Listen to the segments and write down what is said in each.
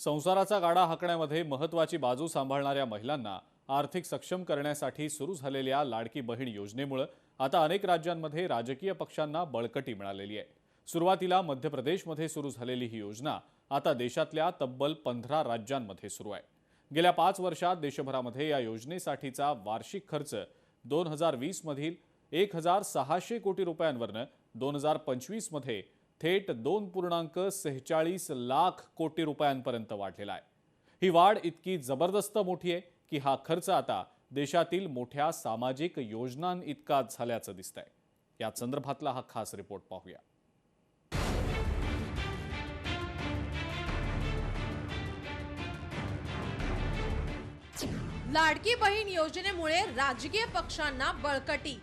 संसाराचा गाडा हाकण्यामध्ये महत्त्वाची बाजू सांभाळणाऱ्या महिलांना आर्थिक सक्षम करण्यासाठी सुरू झालेल्या लाडकी बहीण योजनेमुळे आता अनेक राज्यांमध्ये राजकीय पक्षांना बळकटी मिळालेली आहे। सुरुवातीला मध्य प्रदेशमध्ये सुरू झालेली ही योजना आता देशातल्या तब्बल 15 राज्यांमध्ये सुरू आहे। गेल्या 5 वर्षात देशभरामध्ये या योजनेसाठीचा वार्षिक खर्च 2020 मधील 1600 कोटी रुपयांवरनं 2025 मध्ये थेट 2.46 लाख कोटी रुपयांपर्यंत वाढलेला आहे। ही वाढ इतकी जबरदस्त मोठी आहे की हा खर्च आता देशातील मोठ्या सामाजिक योजनांइतकाच झाल्याचं दिसतंय। या संदर्भातला हा खास रिपोर्ट पाहूया। लाडकी बहीण योजनेमुळे राजकीय पक्षांना बळकटी,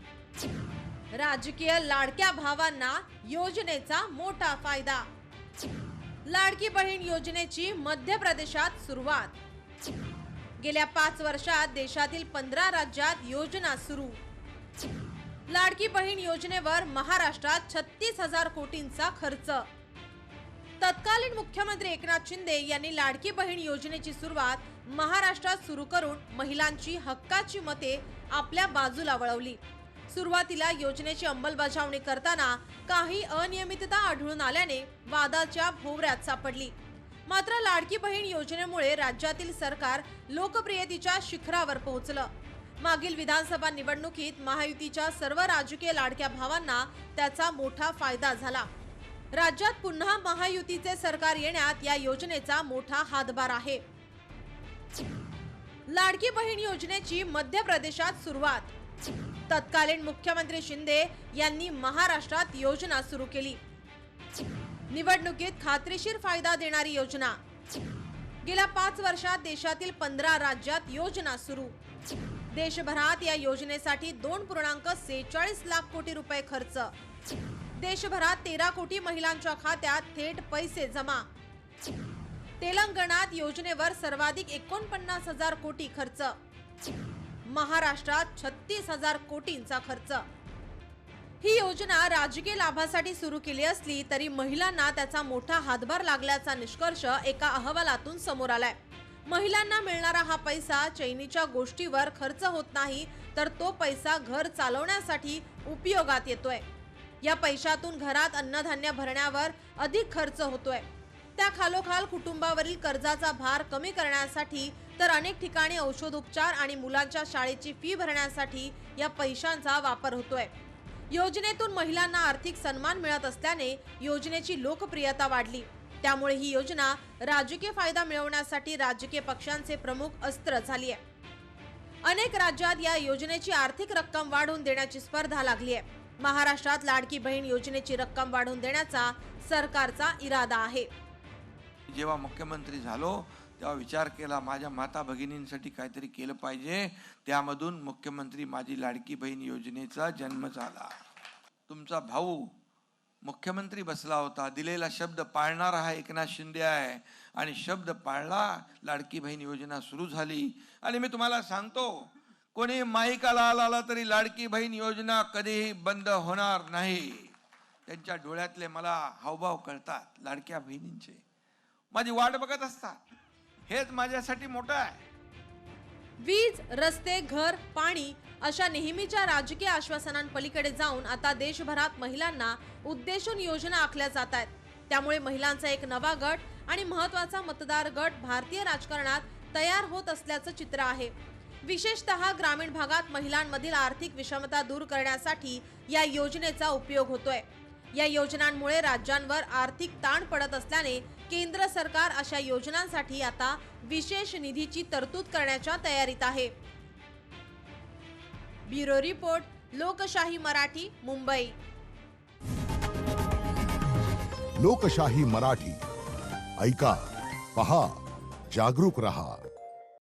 राजकीय लाडक्या भावांना योजनेचा मोठा फायदा। लाडकी बहीण योजनेची मध्य प्रदेशात सुरुवात। गेल्या 5 वर्षात देशातील 15 राज्यात योजना सुरू। लाडकी बहीण योजनेवर महाराष्ट्रात 36,000 कोटींचा खर्च। तत्कालीन मुख्यमंत्री एकनाथ शिंदे यांनी लाडकी बहीण योजनेची सुरुवात महाराष्ट्रात सुरू करून महिलांची हक्काची मते आपल्या बाजूला वळवली। सुरुवातीला योजनेची अंमलबजावणी करताना काही अनियमितता आढळून आल्याने वादाच्या भोवऱ्यात सापडली। मात्र लाडकी बहीण योजनेमुळे राज्यातील सरकार लोकप्रियतेच्या शिखरावर पोहोचलं। मागील विधानसभा निवडणुकीत महायुतीच्या सर्व राजकीय लाडक्या भावांना त्याचा मोठा फायदा झाला। राज्यात पुन्हा महायुतीचे सरकार येण्यात या योजनेचा मोठा हातभार आहे। लाडकी बहीण योजनेची मध्य प्रदेशात सुरुवात। तत्कालीन मुख्यमंत्री शिंदे यांनी महाराष्ट्रात योजना सुरू केली। निवडणुकीत खात्रीशीर फायदा देणारी योजना। गेल्या 5 वर्षात देशातील 15 राज्यात योजना सुरू। देशभरात या योजनेसाठी 2.46 लाख कोटी रुपये खर्च। देशभरात 13 कोटी महिलांच्या खात्यात थेट पैसे जमा। तेलंगणात योजनेवर सर्वाधिक 49,000 कोटी खर्च। महाराष्ट्रात 36,000 कोटींचा खर्च। ही योजना राजकीय लाभासाठी सुरू केली असली तरी महिलांना त्याचा मोठा हातभार लागल्याचा निष्कर्ष एका अहवालातून समोर आलाय। महिलांना मिळणारा हा पैसा चैनीच्या गोष्टीवर खर्च होत नाही, तर तो पैसा घर चालवण्यासाठी उपयोगात येतोय। या पैशातून घरात अन्नधान्य भरण्यावर अधिक खर्च होतोय। त्या खालोखाल कुटुंबावरील कर्जाचा भार कमी करण्यासाठी तर अनेक ठिकाणी औषधोपचार आणि मुलांच्या शाळेची फी भरण्यासाठी या पैशांचा वापर होतोय। योजनेतून महिलांना आर्थिक सन्मान मिळत असल्याने योजनेची लोकप्रियता वाढली। त्यामुळे ही योजना राजकीय फायदा मिळवण्यासाठी राजकीय पक्षांचे प्रमुख अस्त्र झाली आहे। अनेक राज्यात या योजनेची आर्थिक रक्कम वाढवून देण्याची स्पर्धा लागली आहे। महाराष्ट्रात लाडकी बहीण योजनेची रक्कम वाढवून देण्याचा सरकारचा इरादा आहे। जेव्हा मुख्यमंत्री झालो तेव्हा विचार केला माझ्या माता भगिनींसाठी काहीतरी केलं पाहिजे। त्यामधून मुख्यमंत्री माझी लाडकी बहीण योजनेचा जन्म झाला। तुमचा भाऊ मुख्यमंत्री बसला होता, दिलेला शब्द पाळणारा हा एकनाथ शिंदे आहे आणि शब्द पाळला। लाडकी बहीण योजना सुरू झाली आणि मी तुम्हाला सांगतो कोणी माईकाला आला तरी लाडकी बहीण योजना कधीही बंद होणार नाही। त्यांच्या डोळ्यातले मला हावभाव कळतात लाडक्या बहिणींचे, माझी वाट बघत असतात। हेच माझ्यासाठी मोठं आहे। वीज, रस्ते, घर, पाणी अशा नेहमीच्या राजकीय आश्वासनांपलीकडे जाऊन आता देशभरात महिलांना उद्देशून योजना आखल्या जात आहेत। त्यामुळे महिलांचा एक नवा गट आणि महत्त्वाचा मतदार गट भारतीय राजकारणात तयार होत असल्याचं चित्र आहे। विशेषतः ग्रामीण भागात महिलांमधील आर्थिक विषमता दूर करण्यासाठी या योजनेचा उपयोग होतोय। या योजनांमुळे राज्यांवर आर्थिक ताण पडत असल्याने केंद्र सरकार अशा योजनांसाठी आता विशेष निधीची तरतूद करण्याच्या तयारीत आहे। ब्युरो रिपोर्ट, लोकशाही मराठी, मुंबई। लोकशाही मराठी ऐका, पहा, जागरूक रहा।